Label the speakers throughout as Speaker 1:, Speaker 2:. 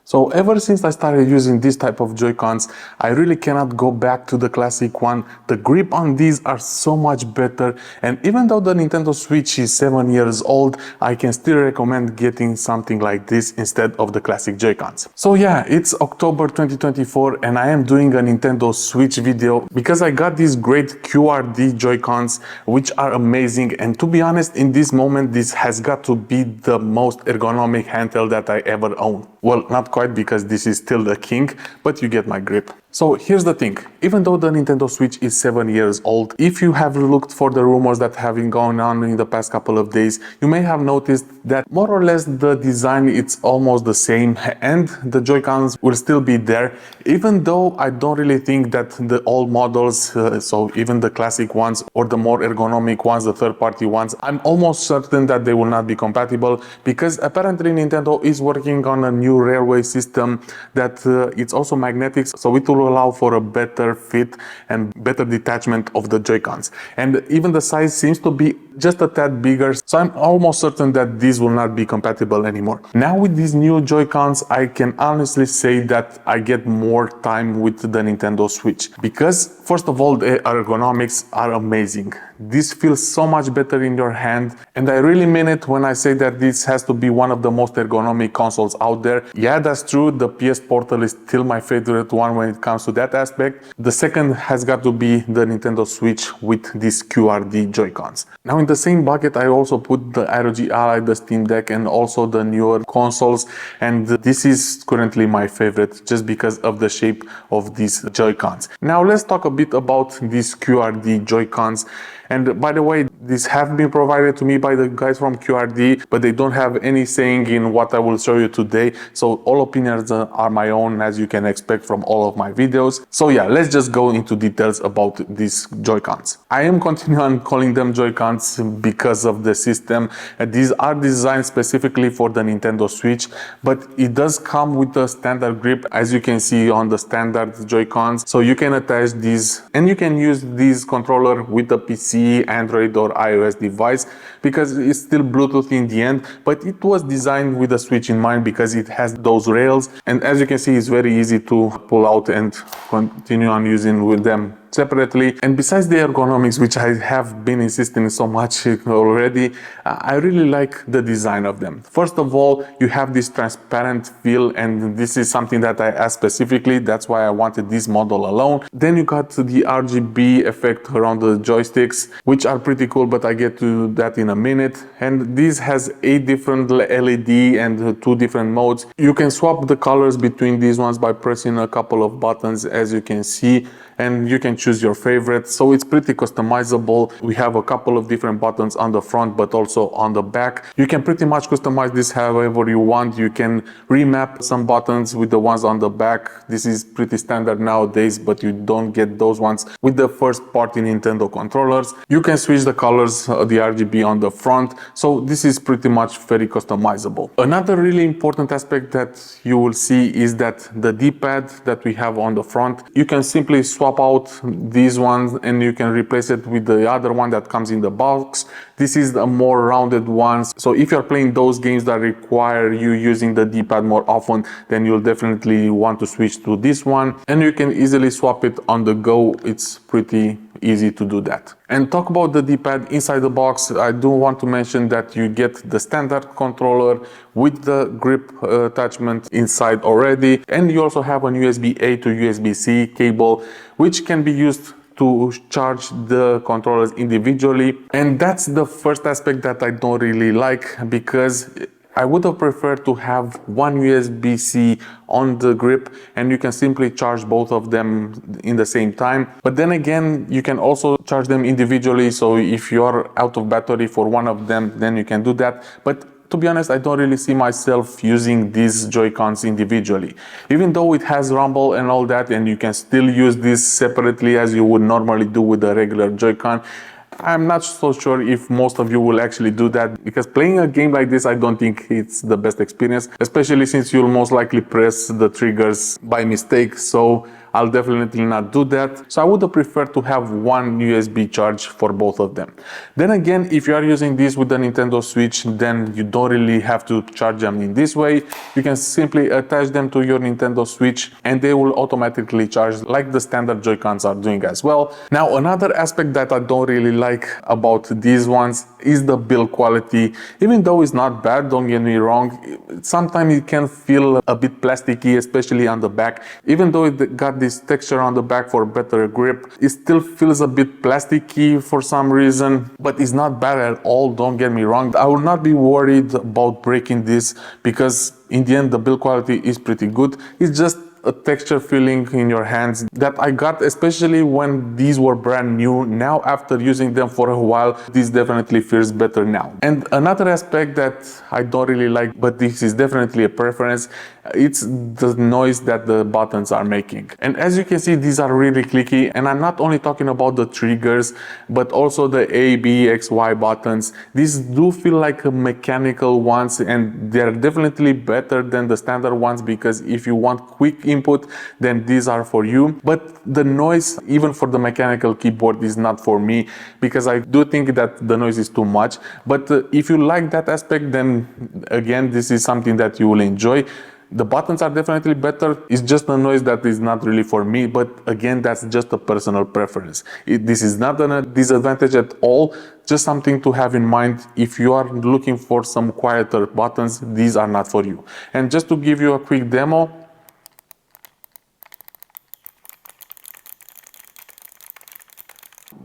Speaker 1: So ever since I started using this type of Joy-Cons, I really cannot go back to the classic one. The grip on these are so much better, and even though the Nintendo Switch is 7 years old, I can still recommend getting something like this instead of the classic Joy-Cons. So yeah, it's October 2024 and I am doing a Nintendo Switch video because I got these great QRD Joy-Cons which are amazing, and to be honest, in this moment this has got to be the most ergonomic handheld that I ever own. Well, not quite, because this is still the king, but you get my grip. So here's the thing, even though the Nintendo Switch is 7 years old, if you have looked for the rumors that have been going on in the past couple of days, you may have noticed that more or less the design it's almost the same and the Joy-Cons will still be there, even though I don't really think that the old models, so even the classic ones or the more ergonomic ones, the third-party ones, I'm almost certain that they will not be compatible, because apparently Nintendo is working on a new railway system that it's also magnetic, so it will allow for a better fit and better detachment of the Joy-Cons. And even the size seems to be just a tad bigger, so I'm almost certain that these will not be compatible anymore. Now with these new Joy-Cons, I can honestly say that I get more time with the Nintendo Switch, because first of all, the ergonomics are amazing. This feels so much better in your hand, and I really mean it when I say that this has to be one of the most ergonomic consoles out there. Yeah, that's true, the PS Portal is still my favorite one when it comes to that aspect. The second has got to be the Nintendo Switch with these QRD Joy-Cons. Now in the same bucket I also put the ROG Ally, the Steam Deck, and also the newer consoles, and this is currently my favorite just because of the shape of these Joy-Cons. Now let's talk a bit about these QRD Joy-Cons. And by the way, these have been provided to me by the guys from QRD, but they don't have any saying in what I will show you today. So all opinions are my own, as you can expect from all of my videos. So yeah, let's just go into details about these Joy-Cons. I am continuing calling them Joy-Cons because of the system. These are designed specifically for the Nintendo Switch, but it does come with a standard grip, as you can see on the standard Joy-Cons. So you can attach these and you can use this controller with the PC, Android or iOS device, because it's still Bluetooth in the end, but it was designed with the Switch in mind because it has those rails, and as you can see it's very easy to pull out and continue on using with them separately. And besides the ergonomics, which I have been insisting so much already, I really like the design of them. First of all, you have this transparent feel, and this is something that I asked specifically, that's why I wanted this model alone. Then you got the RGB effect around the joysticks, which are pretty cool, but I get to that in a minute. And this has 8 different LED and 2 different modes. You can swap the colors between these ones by pressing a couple of buttons, as you can see, and you can choose your favorite, so it's pretty customizable. We have a couple of different buttons on the front but also on the back. You can pretty much customize this however you want. You can remap some buttons with the ones on the back. This is pretty standard nowadays, but you don't get those ones with the first party Nintendo controllers. You can switch the colors, the RGB on the front, so this is pretty much very customizable. Another really important aspect that you will see is that the D-pad that we have on the front, you can simply swap out these ones and you can replace it with the other one that comes in the box. This is a more rounded one, so if you're playing those games that require you using the D-pad more often, then you'll definitely want to switch to this one, and you can easily swap it on the go. It's pretty easy to do that. And talk about the D-pad inside the box, I do want to mention that you get the standard controller with the grip attachment inside already, and you also have an USB-A to USB-C cable, which can be used to charge the controllers individually. And that's the first aspect that I don't really like, because I would have preferred to have one USB-C on the grip and you can simply charge both of them in the same time. But then again, you can also charge them individually, so if you're out of battery for one of them, then you can do that. But to be honest, I don't really see myself using these Joy-Cons individually. Even though it has rumble and all that, and you can still use this separately as you would normally do with a regular Joy-Con, I'm not so sure if most of you will actually do that, because playing a game like this, I don't think it's the best experience, especially since you'll most likely press the triggers by mistake. So I'll definitely not do that. So I would prefer to have one USB charge for both of them. Then again, if you are using this with the Nintendo Switch, then you don't really have to charge them in this way. You can simply attach them to your Nintendo Switch and they will automatically charge like the standard Joy-Cons are doing as well. Now, another aspect that I don't really like about these ones is the build quality. Even though it's not bad, don't get me wrong, sometimes it can feel a bit plasticky, especially on the back. Even though it got this texture on the back for better grip, it still feels a bit plasticky for some reason, but it's not bad at all, don't get me wrong. I will not be worried about breaking this because in the end the build quality is pretty good. It's just a texture feeling in your hands that I got, especially when these were brand new. Now, after using them for a while, this definitely feels better now. And another aspect that I don't really like, but this is definitely a preference, it's the noise that the buttons are making. And as you can see, these are really clicky, and I'm not only talking about the triggers, but also the A, B, X, Y buttons. These do feel like mechanical ones, and they're definitely better than the standard ones, because if you want quick input, then these are for you. But the noise, even for the mechanical keyboard, is not for me, because I do think that the noise is too much. But if you like that aspect, then again, this is something that you will enjoy. The buttons are definitely better. It's just a noise that is not really for me, but again, that's just a personal preference. This is not a disadvantage at all, just something to have in mind. If you are looking for some quieter buttons, these are not for you. And just to give you a quick demo,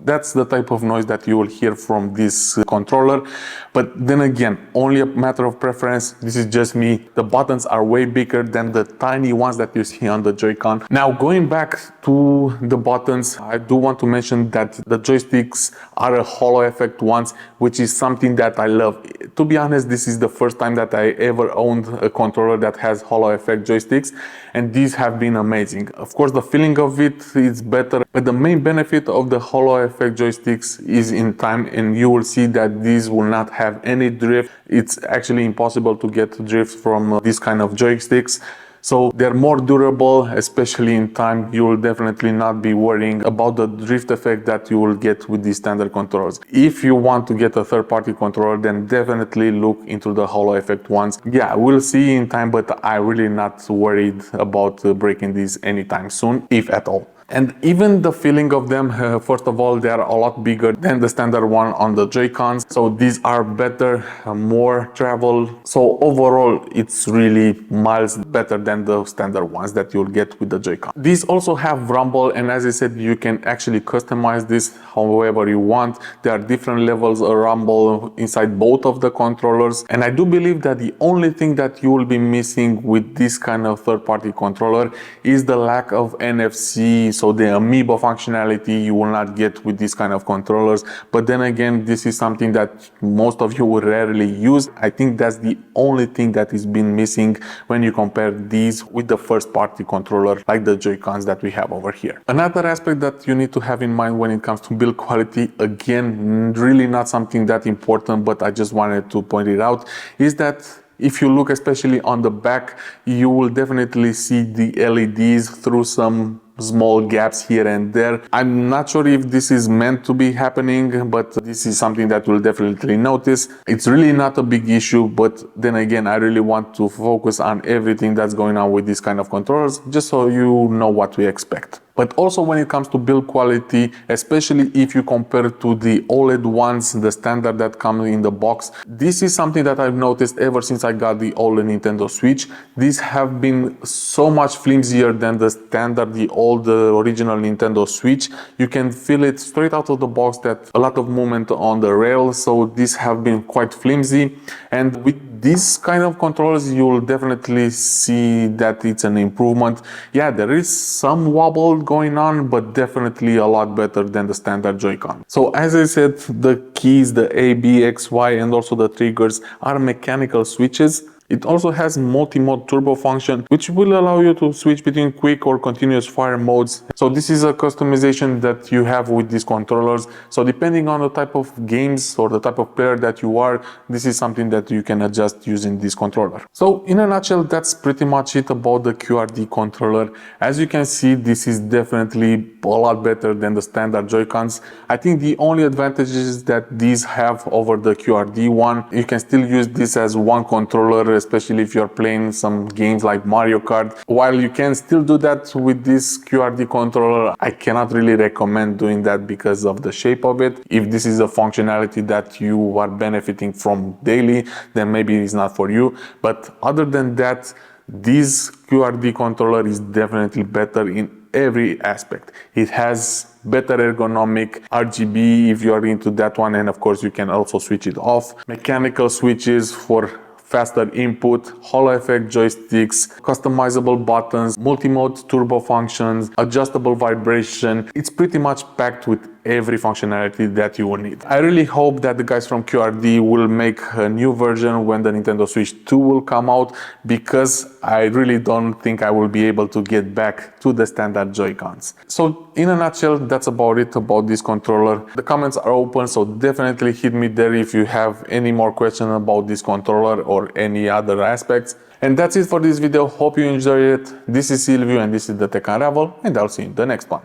Speaker 1: that's the type of noise that you will hear from this controller. But then again, only a matter of preference. This is just me. The buttons are way bigger than the tiny ones that you see on the Joy-Con. Now, going back to the buttons, I do want to mention that the joysticks are a hollow effect ones, which is something that I love. To be honest, this is the first time that I ever owned a controller that has hollow effect joysticks, and these have been amazing. Of course, the feeling of it is better, but the main benefit of the hollow effect joysticks is in time, and you will see that these will not have any drift. It's actually impossible to get drift from this kind of joysticks. So they're more durable, especially in time. You will definitely not be worrying about the drift effect that you will get with these standard controllers. If you want to get a third-party controller, then definitely look into the hollow effect ones. Yeah, we'll see in time, but I'm really not worried about breaking these anytime soon, if at all. And even the feeling of them, first of all, they are a lot bigger than the standard one on the Joy-Cons. So these are better, more travel. So overall, it's really miles better than the standard ones that you'll get with the Joy-Con. These also have rumble, and as I said, you can actually customize this however you want. There are different levels of rumble inside both of the controllers. And I do believe that the only thing that you will be missing with this kind of third-party controller is the lack of NFC. So the amoeba functionality you will not get with this kind of controllers. But then again, this is something that most of you will rarely use. I think that's the only thing that is been missing when you compare these with the first party controller like the Joy-Cons that we have over here. Another aspect that you need to have in mind when it comes to build quality, again, really not something that important, but I just wanted to point it out, is that if you look especially on the back, you will definitely see the LEDs through some small gaps here and there. I'm not sure if this is meant to be happening, but this is something that we'll definitely notice. It's really not a big issue, but then again, I really want to focus on everything that's going on with these kind of controllers, just so you know what we expect. But also when it comes to build quality, especially if you compare to the OLED ones, the standard that comes in the box, this is something that I've noticed ever since I got the OLED Nintendo Switch. These have been so much flimsier than the standard, the old original Nintendo Switch. You can feel it straight out of the box, that a lot of movement on the rail, so these have been quite flimsy. And with these kind of controllers, you'll definitely see that it's an improvement. Yeah, there is some wobble going on, but definitely a lot better than the standard Joy-Con. So as I said, the keys, the A, B, X, Y, and also the triggers are mechanical switches. It also has multi-mode turbo function, which will allow you to switch between quick or continuous fire modes. So this is a customization that you have with these controllers. So depending on the type of games or the type of player that you are, this is something that you can adjust using this controller. So in a nutshell, that's pretty much it about the QRD controller. As you can see, this is definitely a lot better than the standard Joy-Cons. I think the only advantages that these have over the QRD one, you can still use this as one controller, especially if you're playing some games like Mario Kart. While you can still do that with this QRD controller, I cannot really recommend doing that because of the shape of it. If this is a functionality that you are benefiting from daily, then maybe it's not for you. But other than that, this QRD controller is definitely better in every aspect. It has better ergonomic RGB if you are into that one, and of course you can also switch it off. Mechanical switches for faster input, holo effect joysticks, customizable buttons, multi-mode turbo functions, adjustable vibration. It's pretty much packed with every functionality that you will need. I really hope that the guys from QRD will make a new version when the Nintendo Switch 2 will come out, because I really don't think I will be able to get back to the standard Joy-Cons. So in a nutshell, that's about it about this controller. The comments are open, so definitely hit me there if you have any more questions about this controller or any other aspects. And that's it for this video. Hope you enjoyed it. This is Silviu and this is the Tech Unravel, and I'll see you in the next one.